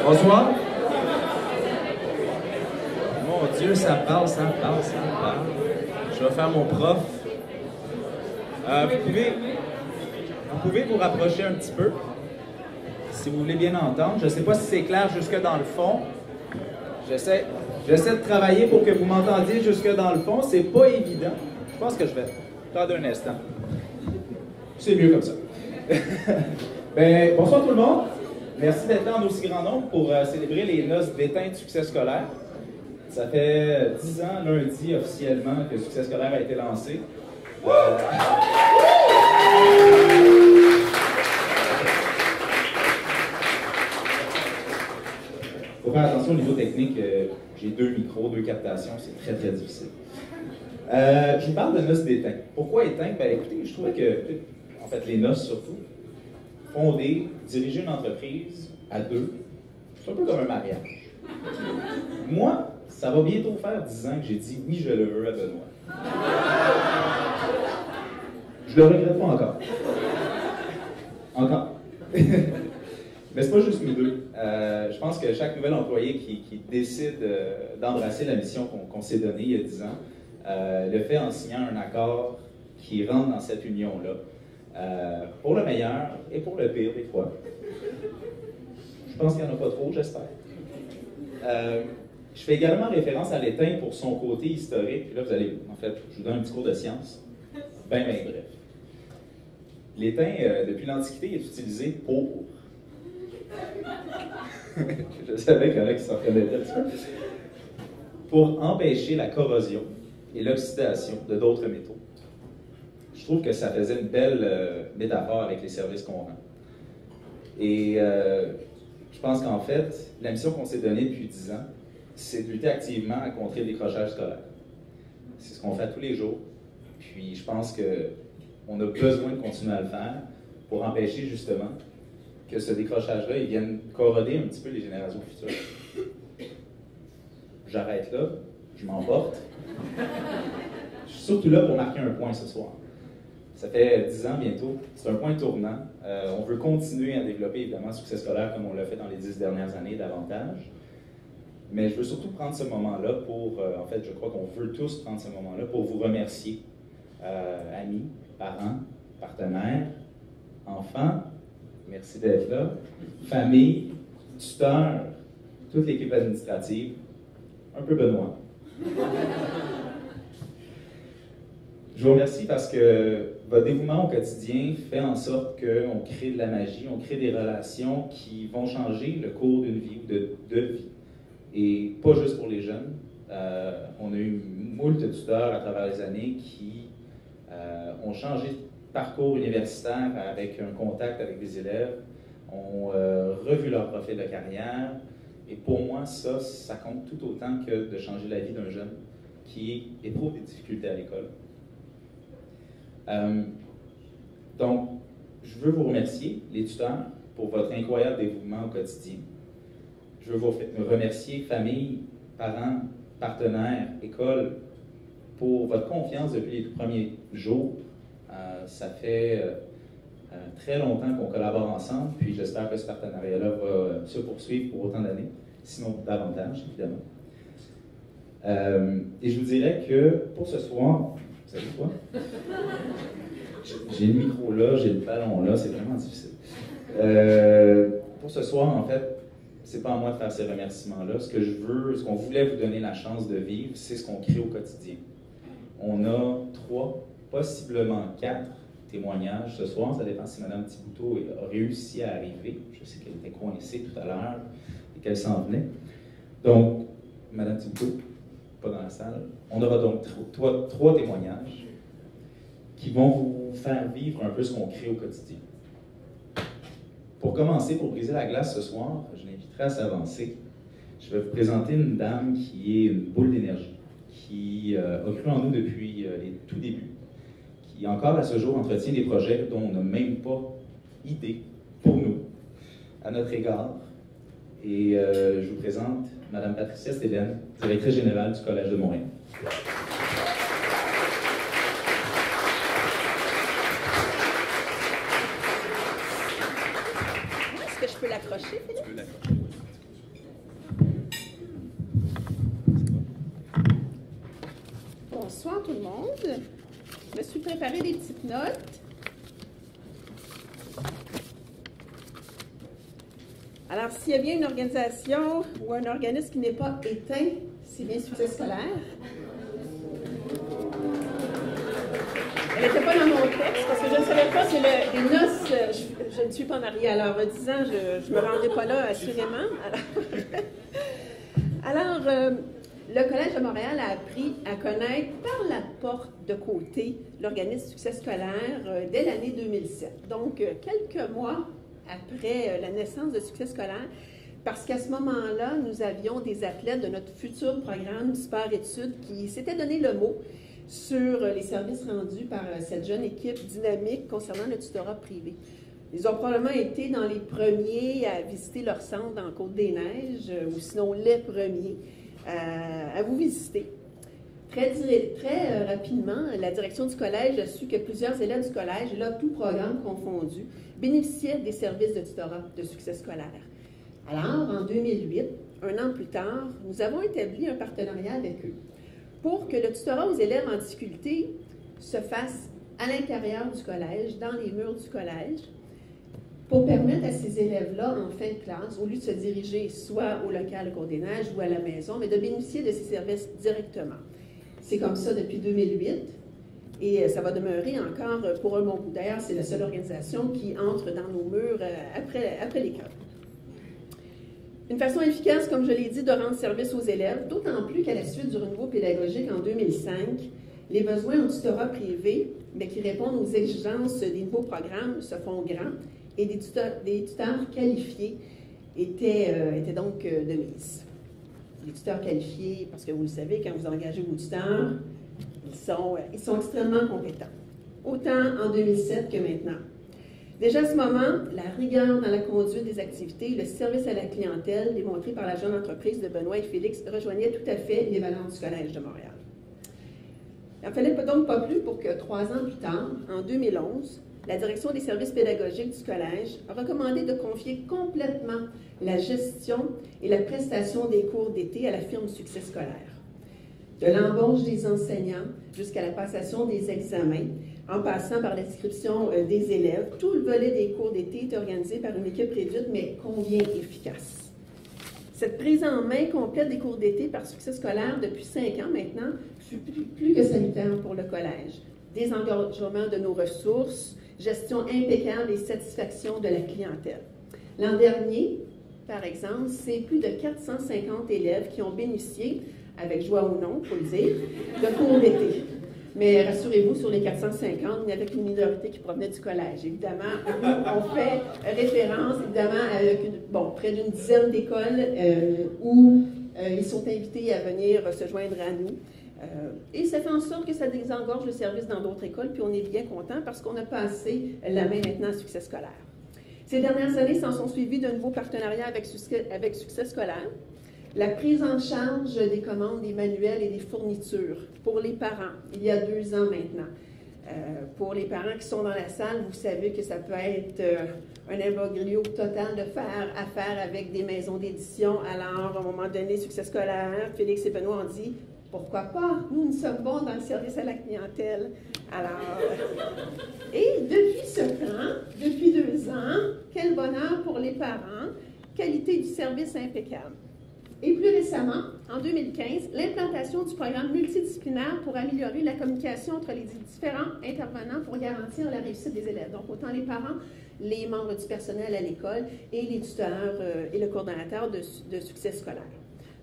Bonsoir. Mon Dieu, ça parle, ça parle, ça parle. Je vais faire mon prof. Vous pouvez vous rapprocher un petit peu, si vous voulez bien entendre. Je ne sais pas si c'est clair jusque dans le fond. J'essaie de travailler pour que vous m'entendiez jusque dans le fond. C'est pas évident. Je pense que je vais. Attendez un instant. C'est mieux comme ça. Bonsoir tout le monde. Merci d'être là en aussi grand nombre pour célébrer les noces d'étain de succès scolaire. Ça fait 10 ans lundi officiellement que Succès scolaire a été lancé. Il faut faire attention au niveau technique. J'ai 2 micros, 2 captations, c'est très très difficile. Je vous parle de noces d'étain. Pourquoi étain? Écoutez, je trouvais que, en fait, les noces surtout, fonder, diriger une entreprise à 2, c'est un peu comme un mariage. Moi, ça va bientôt faire 10 ans que j'ai dit oui, je le veux à Benoît. Je le regrette pas encore. Encore. Mais c'est pas juste nous deux. Je pense que chaque nouvel employé qui décide d'embrasser la mission qu'on s'est donnée il y a 10 ans, le fait en signant un accord qui rentre dans cette union-là, pour le meilleur et pour le pire des fois. Je pense qu'il n'y en a pas trop, j'espère. Je fais également référence à l'étain pour son côté historique. Puis là, vous allez, en fait, je vous donne un petit cours de science. Bref. L'étain, depuis l'Antiquité, est utilisé pour... Je savais qu'il y en a qui s'en reconnaîtraient un petit peu. Pour empêcher la corrosion et l'oxydation de d'autres métaux. Je trouve que ça faisait une belle métaphore avec les services qu'on rend. Et je pense qu'en fait, la mission qu'on s'est donnée depuis 10 ans, c'est de lutter activement à contrer le décrochage scolaire. C'est ce qu'on fait tous les jours. Puis je pense qu'on a besoin de continuer à le faire pour empêcher justement que ce décrochage-là il vienne corroder un petit peu les générations futures. J'arrête là, je m'emporte. Je suis surtout là pour marquer un point ce soir. Ça fait 10 ans bientôt, c'est un point tournant. On veut continuer à développer évidemment le succès scolaire comme on l'a fait dans les 10 dernières années davantage. Mais je veux surtout prendre ce moment-là pour, en fait, je crois qu'on veut tous prendre ce moment-là pour vous remercier, amis, parents, partenaires, enfants, merci d'être là, famille, tuteurs, toute l'équipe administrative, un peu Benoît. Je vous remercie parce que votre dévouement au quotidien fait en sorte qu'on crée de la magie, on crée des relations qui vont changer le cours d'une vie ou de vie. Et pas juste pour les jeunes. On a eu moult tuteurs à travers les années qui ont changé de parcours universitaire avec un contact avec des élèves, ont revu leur profil de carrière. Et pour moi, ça compte tout autant que de changer la vie d'un jeune qui éprouve des difficultés à l'école. Donc, je veux vous remercier, les tuteurs, pour votre incroyable dévouement au quotidien. Je veux vous remercier, famille, parents, partenaires, école, pour votre confiance depuis les premiers jours. Ça fait très longtemps qu'on collabore ensemble, puis j'espère que ce partenariat-là va se poursuivre pour autant d'années, sinon davantage, évidemment. Et je vous dirais que pour ce soir, vous savez quoi? J'ai le micro là, j'ai le ballon là, c'est vraiment difficile. Pour ce soir, en fait, c'est pas à moi de faire ces remerciements-là. Ce que je veux, ce qu'on voulait vous donner la chance de vivre, c'est ce qu'on crée au quotidien. On a 3, possiblement 4 témoignages ce soir. Ça dépend si Mme Thibouteau a réussi à arriver. Je sais qu'elle était coincée tout à l'heure et qu'elle s'en venait. Donc, Mme Thibouteau, pas dans la salle. On aura donc 3 témoignages qui vont vous faire vivre un peu ce qu'on crée au quotidien. Pour commencer, pour briser la glace ce soir, je l'inviterai à s'avancer. Je vais vous présenter une dame qui est une boule d'énergie, qui a cru en nous depuis les tout débuts, qui encore à ce jour entretient des projets dont on n'a même pas idée pour nous, à notre égard. Et je vous présente Mme Patricia Stéven, directrice générale du Collège de Montréal. Est-ce que je peux l'accrocher, Philippe? Tu peux l'accrocher. bonsoir tout le monde. Je me suis préparé des petites notes. Alors, s'il y a bien une organisation ou un organisme qui n'est pas éteint, c'est bien Succès scolaire. Elle n'était pas dans mon texte parce que je ne savais pas que les noces, je ne suis pas mariée, alors 10 ans, je ne me rendrai pas là assurément. Alors, le Collège de Montréal a appris à connaître par la porte de côté l'organisme Succès scolaire dès l'année 2007. Donc, quelques mois après la naissance de Succès scolaire, parce qu'à ce moment-là, nous avions des athlètes de notre futur programme sport-études qui s'étaient donné le mot sur les services rendus par cette jeune équipe dynamique concernant le tutorat privé. Ils ont probablement été dans les premiers à visiter leur centre dans Côte-des-Neiges, ou sinon les premiers à vous visiter. Très rapidement, la direction du collège a su que plusieurs élèves du collège, là, tout programme confondu, bénéficiaient des services de tutorat de Succès scolaire. Alors, en 2008, un an plus tard, nous avons établi un partenariat avec eux pour que le tutorat aux élèves en difficulté se fasse à l'intérieur du collège, dans les murs du collège, pour permettre à ces élèves-là, en fin de classe, au lieu de se diriger soit au local Côte-des-Neiges ou à la maison, mais de bénéficier de ces services directement. C'est comme ça depuis 2008 et ça va demeurer encore pour un bon bout. D'ailleurs, c'est la seule organisation qui entre dans nos murs après l'école. Une façon efficace, comme je l'ai dit, de rendre service aux élèves, d'autant plus qu'à la suite du renouveau pédagogique en 2005, les besoins en tutorat privé, mais qui répondent aux exigences des nouveaux programmes, se font grands et des tuteurs qualifiés étaient donc de mise. Les tuteurs qualifiés, parce que vous le savez, quand vous engagez vos tuteurs, ils sont extrêmement compétents, autant en 2007 que maintenant. Déjà à ce moment, la rigueur dans la conduite des activités, le service à la clientèle démontré par la jeune entreprise de Benoît et Félix rejoignait tout à fait les valeurs du Collège de Montréal. Il n'en fallait donc pas plus pour que 3 ans plus tard, en 2011, la direction des services pédagogiques du collège a recommandé de confier complètement la gestion et la prestation des cours d'été à la firme Succès scolaire. De l'embauche des enseignants jusqu'à la passation des examens, en passant par l'inscription des élèves, tout le volet des cours d'été est organisé par une équipe réduite, mais combien efficace. Cette prise en main complète des cours d'été par Succès scolaire depuis 5 ans maintenant fut plus que salutaire pour le collège. Désengorgement de nos ressources, gestion impeccable et satisfaction de la clientèle. L'an dernier, par exemple, c'est plus de 450 élèves qui ont bénéficié, avec joie ou non, il faut le dire, de cours d'été. Mais rassurez-vous, sur les 450, il n'y avait qu'une minorité qui provenait du collège. Évidemment, on fait référence, évidemment, avec près d'une dizaine d'écoles où ils sont invités à venir se joindre à nous. Et ça fait en sorte que ça désengorge le service dans d'autres écoles, puis on est bien content parce qu'on a passé la main maintenant à Succès scolaire. Ces dernières années s'en sont suivies de nouveaux partenariats avec Succès scolaire. La prise en charge des commandes, des manuels et des fournitures pour les parents, il y a 2 ans maintenant. Pour les parents qui sont dans la salle, vous savez que ça peut être un imbroglio total de faire affaire avec des maisons d'édition. Alors, à un moment donné, Succès scolaire, Félix et Benoît ont dit « Pourquoi pas? Nous sommes bons dans le service à la clientèle. » Alors, et depuis ce temps, depuis 2 ans, quel bonheur pour les parents, qualité du service impeccable. Et plus récemment, en 2015, l'implantation du programme multidisciplinaire pour améliorer la communication entre les différents intervenants pour garantir la réussite des élèves. Donc, autant les parents, les membres du personnel à l'école et les tuteurs et le coordonnateur de Succès scolaire.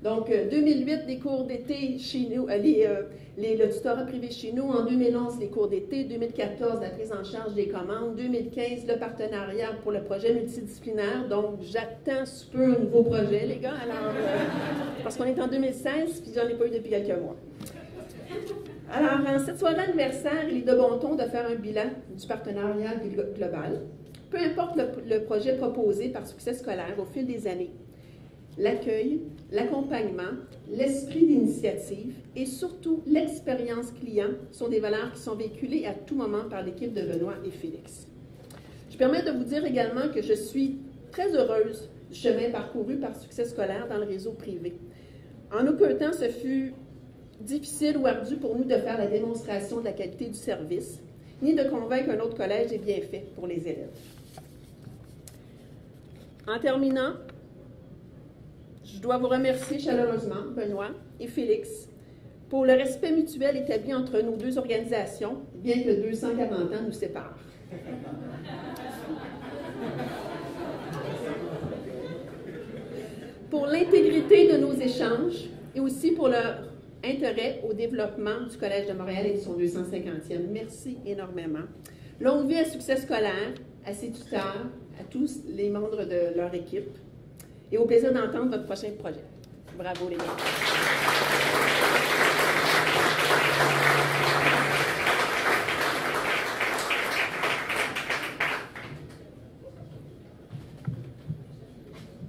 Donc, 2008, les cours d'été chez nous, le tutorat privé chez nous. En 2011, les cours d'été. 2014, la prise en charge des commandes. 2015, le partenariat pour le projet multidisciplinaire. Donc, j'attends sous peu un nouveau projet, les gars. Alors, parce qu'on est en 2016, puis j'en ai pas eu depuis quelques mois. Alors, en cette soirée anniversaire, il est de bon ton de faire un bilan du partenariat global. Peu importe le projet proposé par Succès scolaire au fil des années, l'accueil, l'accompagnement, l'esprit d'initiative et surtout l'expérience client sont des valeurs qui sont véhiculées à tout moment par l'équipe de Benoît et Félix. Je permets de vous dire également que je suis très heureuse du chemin parcouru par Succès scolaire dans le réseau privé. En aucun temps, ce fut difficile ou ardu pour nous de faire la démonstration de la qualité du service, ni de convaincre un autre collège est bien fait pour les élèves. En terminant, je dois vous remercier chaleureusement, Benoît et Félix, pour le respect mutuel établi entre nos deux organisations, bien que 240 ans nous séparent. Pour l'intégrité de nos échanges et aussi pour leur intérêt au développement du Collège de Montréal et de son 250e. Merci énormément. Longue vie à Succès scolaire, à ses tuteurs, à tous les membres de leur équipe et au plaisir d'entendre votre prochain projet. Bravo les gars.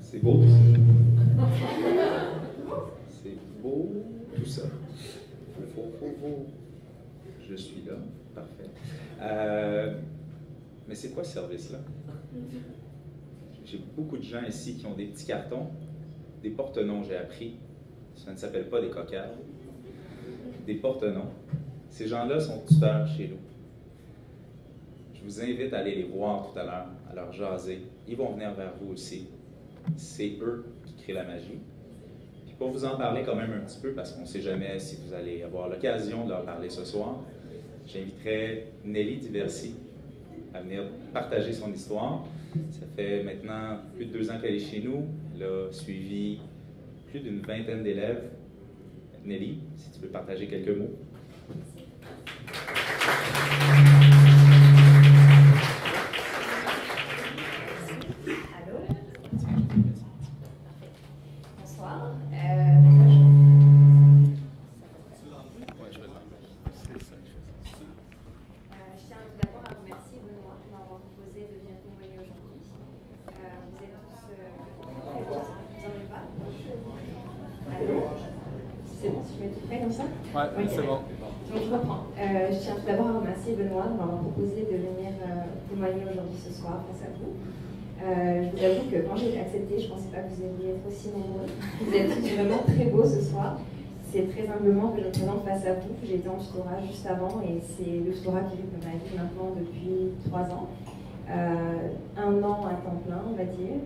C'est beau tout ça. C'est beau tout ça. Faut. Je suis là. Parfait. Mais c'est quoi ce service-là? J'ai beaucoup de gens ici qui ont des petits cartons, des porte-noms, j'ai appris. Ça ne s'appelle pas des cocardes. Des porte-noms. Ces gens-là sont tuteurs chez nous. Je vous invite à aller les voir tout à l'heure, à leur jaser. Ils vont venir vers vous aussi. C'est eux qui créent la magie. Puis pour vous en parler quand même un petit peu, parce qu'on ne sait jamais si vous allez avoir l'occasion de leur parler ce soir, j'inviterai Nelly Diversi à venir partager son histoire. Ça fait maintenant plus de 2 ans qu'elle est chez nous. Elle a suivi plus d'une vingtaine d'élèves. Nelly, si tu veux partager quelques mots. Allô? Bonsoir. Je tiens tout d'abord à remercier Benoît de m'avoir proposé de venir témoigner aujourd'hui. Vous êtes tous... vous en avez pas? Allô? C'est bon, si je mets tout près comme ça? Ouais, c'est bon. Donc je reprends. Je tiens tout d'abord à remercier Benoît de m'avoir proposé de venir témoigner aujourd'hui ce soir face à vous. Je vous avoue que quand j'ai accepté, je ne pensais pas que vous alliez être aussi nombreux. Vous êtes tous vraiment très beaux ce soir. C'est très humblement que je me présente face à vous. J'ai été en tutorat juste avant et c'est le tutorat qui occupe ma vie maintenant depuis 3 ans. 1 an à temps plein, on va dire.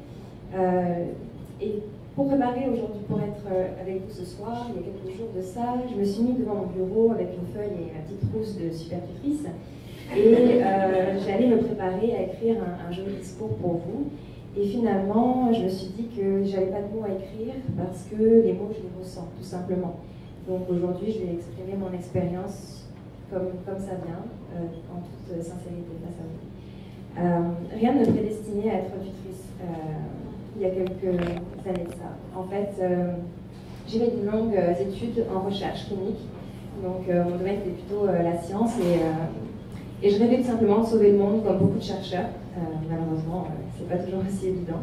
Et pour préparer aujourd'hui, pour être avec vous ce soir, il y a quelques jours de ça, je me suis mis devant mon bureau avec une feuille et ma petite trousse de superficie. Et j'allais me préparer à écrire un joli discours pour vous. Et finalement, je me suis dit que j'avais pas de mots à écrire parce que les mots, je les ressens, tout simplement. Donc aujourd'hui, je vais exprimer mon expérience comme ça vient, en toute sincérité face à vous. Rien ne me prédestinait à être tutrice il y a quelques années de ça. En fait, j'ai fait de longues études en recherche clinique. Donc mon domaine était plutôt la science et je rêvais tout simplement de sauver le monde comme beaucoup de chercheurs. Malheureusement, c'est pas toujours aussi évident.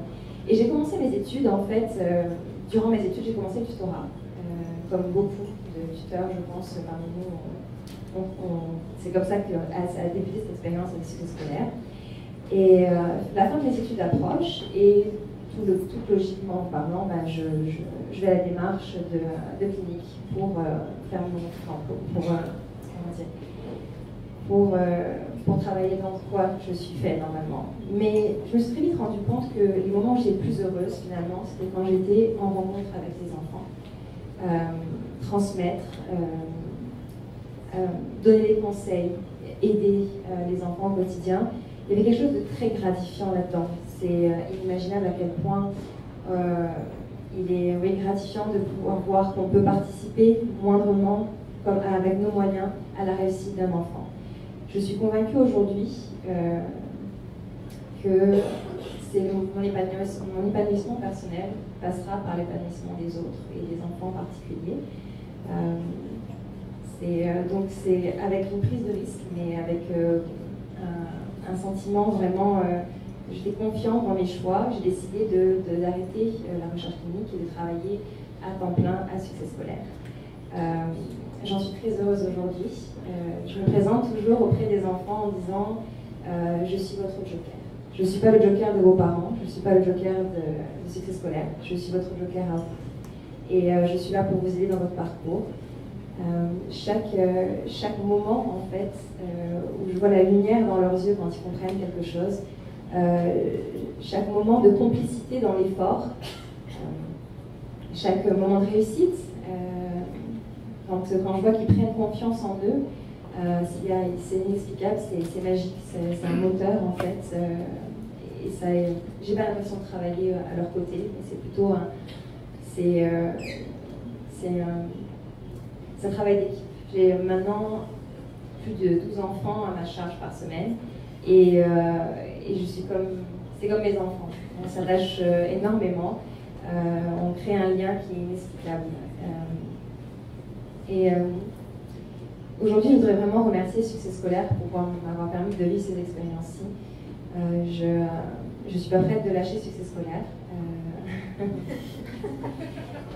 Et j'ai commencé mes études, en fait, durant mes études, j'ai commencé le tutorat. Comme beaucoup de tuteurs, je pense, parmi nous, c'est comme ça que ça a débuté cette expérience avec Succès scolaire. Et la fin de mes études approche et tout logiquement parlant, je vais à la démarche de clinique pour faire pour travailler dans quoi je suis fait normalement. Mais je me suis très vite rendu compte que les moments où j'étais le plus heureuse finalement, c'était quand j'étais en rencontre avec les enfants. Transmettre, donner des conseils, aider les enfants au quotidien. Il y avait quelque chose de très gratifiant là-dedans. C'est inimaginable à quel point il est gratifiant de pouvoir voir qu'on peut participer moindrement, comme avec nos moyens, à la réussite d'un enfant. Je suis convaincue aujourd'hui que mon épanouissement personnel passera par l'épanouissement des autres et des enfants en particulier. Donc c'est avec une prise de risque, mais avec un sentiment vraiment... j'étais confiante dans mes choix, j'ai décidé d'arrêter la recherche clinique et de travailler à temps plein à Succès scolaire. J'en suis très heureuse aujourd'hui. Je me présente toujours auprès des enfants en disant je suis votre joker. Je ne suis pas le joker de vos parents, je ne suis pas le joker de Succès scolaire, je suis votre joker à vous. Et je suis là pour vous aider dans votre parcours. Chaque moment, en fait, où je vois la lumière dans leurs yeux quand ils comprennent quelque chose, chaque moment de complicité dans l'effort, chaque moment de réussite, quand je vois qu'ils prennent confiance en eux, c'est inexplicable, c'est magique, c'est un moteur en fait. Et ça, j'ai pas l'impression de travailler à leur côté, mais c'est plutôt c'est un travail d'équipe. J'ai maintenant plus de 12 enfants à ma charge par semaine et je suis c'est comme mes enfants. On s'attache énormément, on crée un lien qui est inexplicable. Aujourd'hui, je voudrais vraiment remercier Succès Scolaire pour m'avoir permis de vivre ces expériences-ci. Je ne suis pas prête de lâcher Succès Scolaire.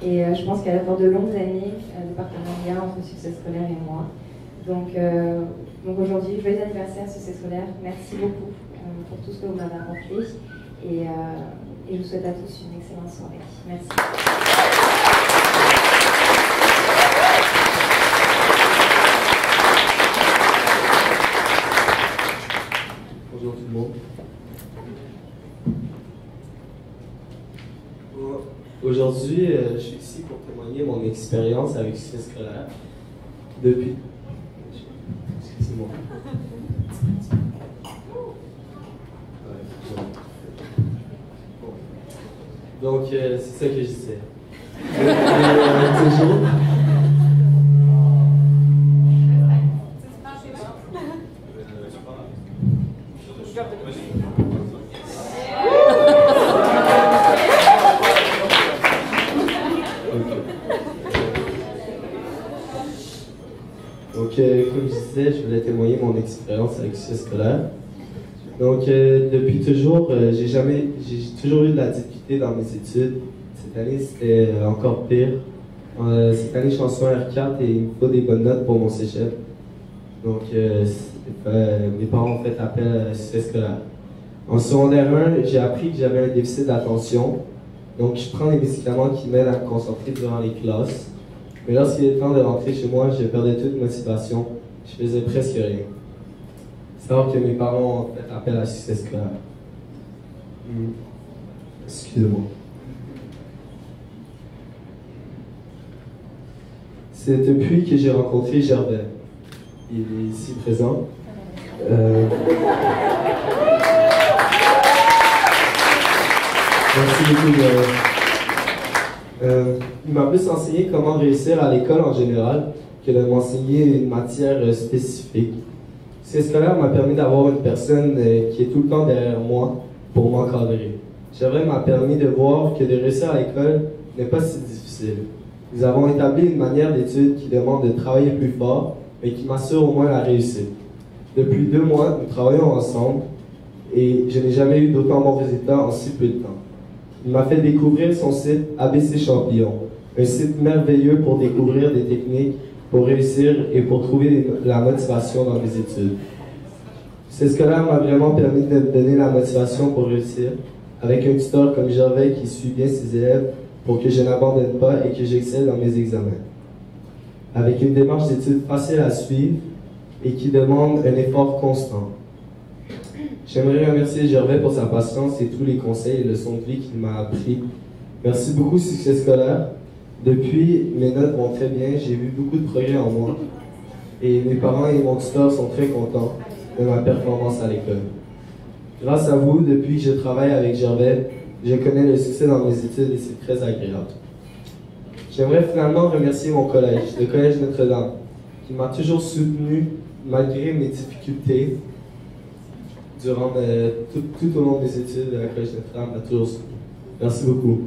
Et je pense qu'elle apporte de longues années de partenariat entre Succès Scolaire et moi. Donc aujourd'hui, joyeux anniversaire Succès Scolaire. Merci beaucoup pour tout ce que vous m'avez apporté. Et je vous souhaite à tous une excellente soirée. Merci. Bonjour tout le monde. Aujourd'hui, je suis ici pour témoigner mon expérience avec Succès Scolaire. Depuis... Excusez-moi. Donc, c'est ça que je disais. Toujours... Donc, comme je disais, je voulais témoigner mon expérience avec Succès Scolaire. Donc, depuis toujours, j'ai toujours eu de la difficulté dans mes études. Cette année, c'était encore pire. Cette année, je suis en secondaire R4 et il me faut des bonnes notes pour mon cégep. Donc, mes parents ont fait appel à Succès Scolaire. En secondaire 1, j'ai appris que j'avais un déficit d'attention. Donc, je prends des médicaments qui m'aident à me concentrer durant les classes. Mais lorsqu'il est temps de rentrer chez moi, je perdais toute motivation. Je faisais presque rien. C'est alors que mes parents ont fait appel à Succès Scolaire. Excusez-moi. C'est depuis que j'ai rencontré Gervais. Il est ici présent. Merci beaucoup. Il m'a plus enseigné comment réussir à l'école en général que de m'enseigner une matière spécifique. Succès Scolaire m'a permis d'avoir une personne qui est tout le temps derrière moi pour m'encadrer. Gervais m'a permis de voir que de réussir à l'école n'est pas si difficile. Nous avons établi une manière d'étude qui demande de travailler plus fort, mais qui m'assure au moins la réussite. Depuis 2 mois, nous travaillons ensemble et je n'ai jamais eu d'autant bons résultats en si peu de temps. Il m'a fait découvrir son site ABC Champion, un site merveilleux pour découvrir des techniques, pour réussir et pour trouver la motivation dans mes études. Succès Scolaire m'a vraiment permis de me donner la motivation pour réussir, avec un tuteur comme Gervais qui suit bien ses élèves pour que je n'abandonne pas et que j'excelle dans mes examens. Avec une démarche d'études facile à suivre et qui demande un effort constant. J'aimerais remercier Gervais pour sa patience et tous les conseils et leçons de vie qu'il m'a appris. Merci beaucoup Succès Scolaire. Depuis, mes notes vont très bien, j'ai vu beaucoup de progrès en moi. Et mes parents et mon tuteur sont très contents de ma performance à l'école. Grâce à vous, depuis que je travaille avec Gervais, je connais le succès dans mes études et c'est très agréable. J'aimerais finalement remercier mon collège, le Collège Notre-Dame, qui m'a toujours soutenu malgré mes difficultés. Durant tout au long des études, le Collège Notre-Dame m'a toujours soutenu. Merci beaucoup.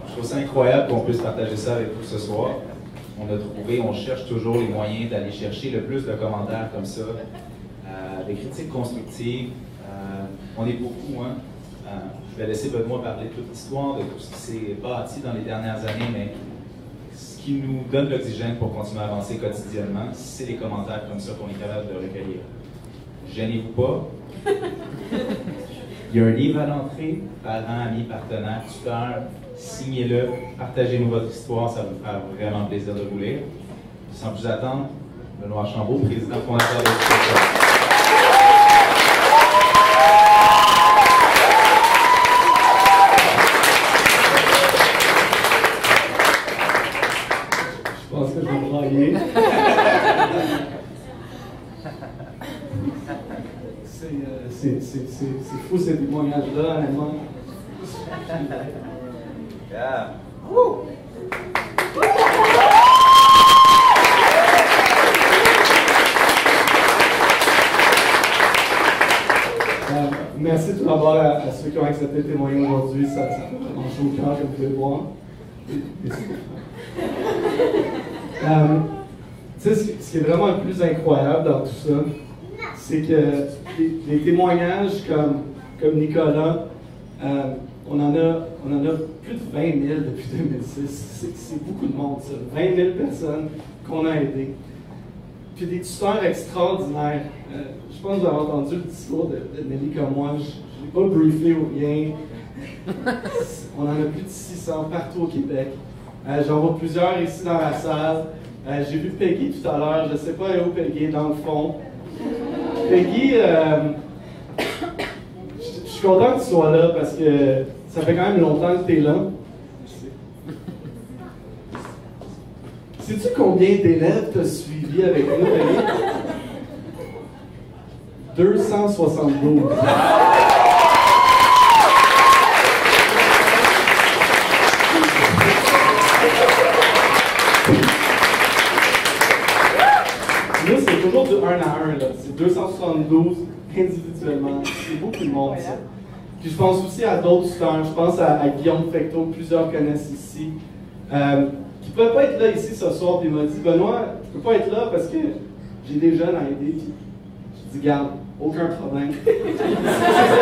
Je trouve ça incroyable qu'on puisse partager ça avec vous ce soir. On cherche toujours les moyens d'aller chercher le plus de commentaires comme ça, des critiques constructives, On est beaucoup, hein? Je vais laisser Benoît parler de toute l'histoire, de tout ce qui s'est bâti dans les dernières années, mais ce qui nous donne l'oxygène pour continuer à avancer quotidiennement, c'est les commentaires comme ça qu'on est capable de recueillir. Gênez-vous pas. Il y a un livre à l'entrée, parents, amis, partenaires, tuteurs, signez-le, partagez-nous votre histoire, ça vous fera vraiment plaisir de vous lire. Sans plus attendre, Benoît Archambault, président fondateur de l'Éducation. Je pense que je vais me brailler. C'est fou ces témoignages-là, honnêtement. Yeah. Merci tout d'abord à ceux qui ont accepté de témoigner aujourd'hui. Ça fait vraiment chaud au cœur, comme vous pouvez le voir. Tu sais, ce qui est vraiment le plus incroyable dans tout ça, c'est que les témoignages comme Nicolas, on en a plus de 20 000 depuis 2006. C'est beaucoup de monde, ça. 20 000 personnes qu'on a aidées. Puis des tuteurs extraordinaires. Je pense que vous avez entendu le discours de Nelly comme moi. Je ne l'ai pas briefé ou rien. On en a plus de 600 partout au Québec. J'en vois plusieurs ici dans la salle. J'ai vu Peggy tout à l'heure. Je ne sais pas où Peggy est dans le fond. Peggy, je suis content que tu sois là parce que ça fait quand même longtemps que tu es là. Sais-tu combien d'élèves tu as suivi avec nous, Peggy? 272. Là, c'est toujours du 1 à 1, là. C'est 272 individuellement. C'est beaucoup de monde, ça. Puis je pense aussi à d'autres tuteurs. Je pense à Guillaume Fecteau, que plusieurs connaissent ici, qui ne pouvait pas être là ici ce soir. Puis il m'a dit, Benoît, je ne peux pas être là parce que j'ai des jeunes à aider. Puis je dis, garde, aucun problème. C'est ça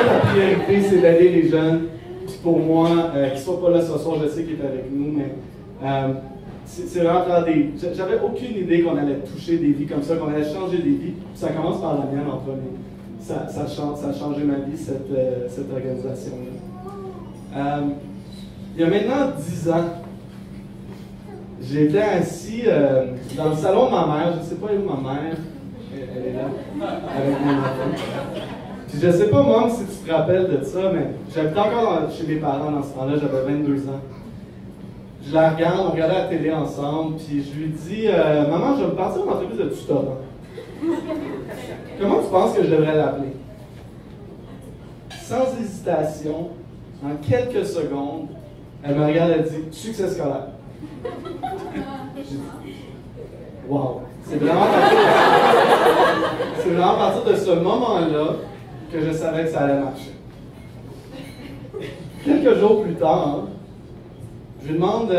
la priorité, c'est d'aider les jeunes. Puis pour moi, qu'ils ne soient pas là ce soir, je sais qu'il est avec nous, mais c'est vraiment des. J'avais aucune idée qu'on allait toucher des vies comme ça, qu'on allait changer des vies. Puis ça commence par la mienne en premier. Ça a changé ma vie, cette organisation-là. Il y a maintenant 10 ans, j'étais assis dans le salon de ma mère. Je ne sais pas où ma mère. Elle est là, avec mon enfant. Puis je ne sais pas, Mom, si tu te rappelles de ça, mais j'habitais encore chez mes parents dans ce temps-là, j'avais 22 ans. Je la regarde, on regardait la télé ensemble, puis je lui dis Maman, je vais me partir en entreprise de tutorat. Comment tu penses que je devrais l'appeler? Sans hésitation, en quelques secondes, elle me regarde et dit Succès scolaire. J'ai dit wow! C'est vraiment à partir de ce moment-là que je savais que ça allait marcher. Quelques jours plus tard, je lui demande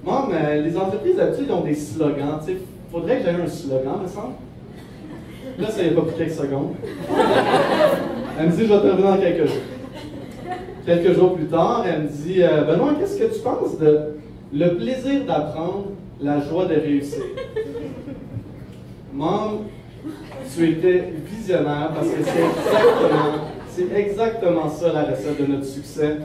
Maman, les entreprises d'habitude ont des slogans. Il faudrait que j'aie un slogan, me semble. Là, ça n'a pas pris quelques secondes. Elle me dit, je vais te revenir dans quelques jours. Quelques jours plus tard, elle me dit, Benoît, qu'est-ce que tu penses de le plaisir d'apprendre, la joie de réussir? Maman, tu étais visionnaire parce que c'est exactement ça la recette de notre succès.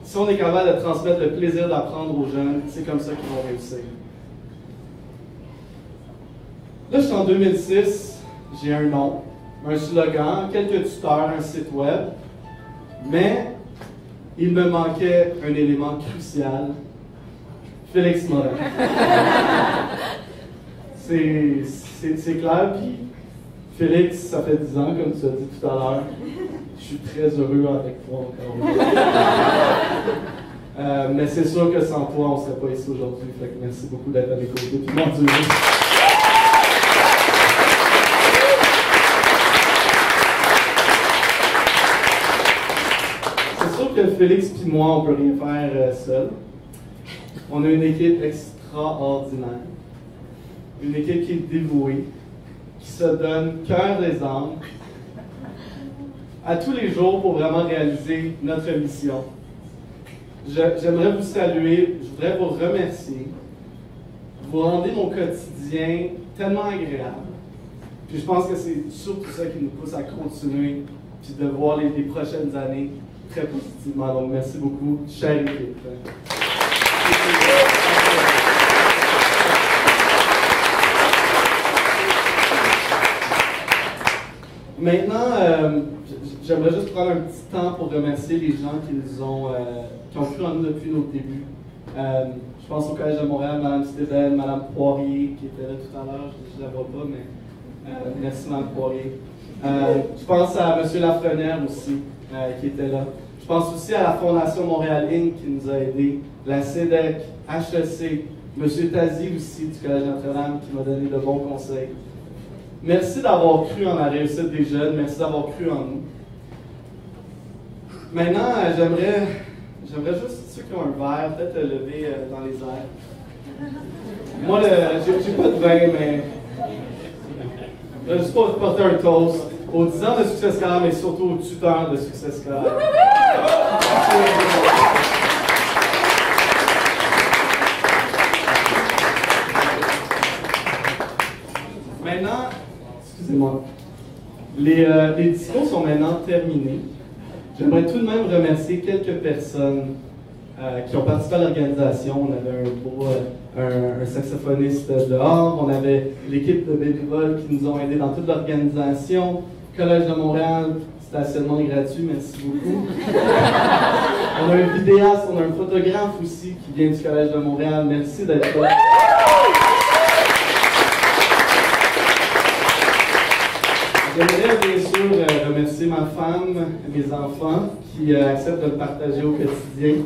Si on est capable de transmettre le plaisir d'apprendre aux jeunes, c'est comme ça qu'ils vont réussir. Là, je suis en 2006. J'ai un nom, un slogan, quelques tuteurs, un site web, mais il me manquait un élément crucial, Félix Morin. C'est clair, puis Félix, ça fait 10 ans, comme tu as dit tout à l'heure. Je suis très heureux avec toi encore. Mais c'est sûr que sans toi, on ne serait pas ici aujourd'hui. Fait que merci beaucoup d'être à mes côtés, puis m'endurer. Que Félix et moi, on ne peut rien faire seul. On a une équipe extraordinaire. Une équipe qui est dévouée, qui se donne cœur et âme. à tous les jours pour vraiment réaliser notre mission. J'aimerais vous saluer, je voudrais vous remercier. Vous rendez mon quotidien tellement agréable. Puis je pense que c'est surtout ça qui nous pousse à continuer, puis de voir les prochaines années très positivement. Donc merci beaucoup, chère équipe. Maintenant, j'aimerais juste prendre un petit temps pour remercier les gens qui ont cru en nous depuis nos débuts. Je pense au Collège de Montréal, Mme Stéphane, Mme Poirier, qui était là tout à l'heure, je ne la vois pas, mais merci Mme Poirier. Je pense à M. Lafrenière aussi, qui était là. Je pense aussi à la Fondation Montréal Inc. qui nous a aidés, la CEDEC, HEC, M. Tazi aussi du Collège Notre-Dame qui m'a donné de bons conseils. Merci d'avoir cru en la réussite des jeunes, merci d'avoir cru en nous. Maintenant, j'aimerais juste, ceux qui ont un verre, peut-être le lever dans les airs. Moi, j'ai pas de vin, mais je vais juste porter un toast aux 10 ans de succès scolaire, mais surtout aux tuteurs de succès scolaire. Maintenant, excusez-moi, les discours sont maintenant terminés. J'aimerais tout de même remercier quelques personnes qui ont participé à l'organisation. On avait un saxophoniste dehors, on avait l'équipe de bénévoles qui nous ont aidés dans toute l'organisation. Collège de Montréal, stationnement gratuit, merci beaucoup. On a un vidéaste, on a un photographe aussi qui vient du Collège de Montréal. Merci d'être là. J'aimerais bien sûr remercier ma femme, mes enfants qui acceptent de le partager au quotidien.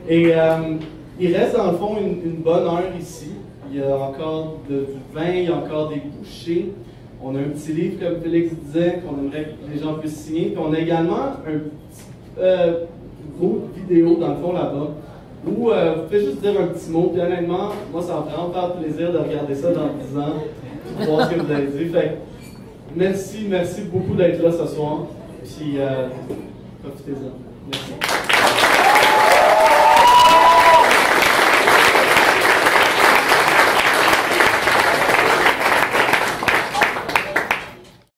Et il reste dans le fond une bonne heure ici. Il y a encore du vin, il y a encore des bouchées. On a un petit livre, comme Félix disait, qu'on aimerait que les gens puissent signer. Puis on a également un petit gros vidéo dans le fond là-bas où vous pouvez juste dire un petit mot. Puis honnêtement, moi ça va vraiment faire plaisir de regarder ça dans 10 ans et de voir ce que vous avez dit. Fait merci beaucoup d'être là ce soir. Puis profitez-en. Merci.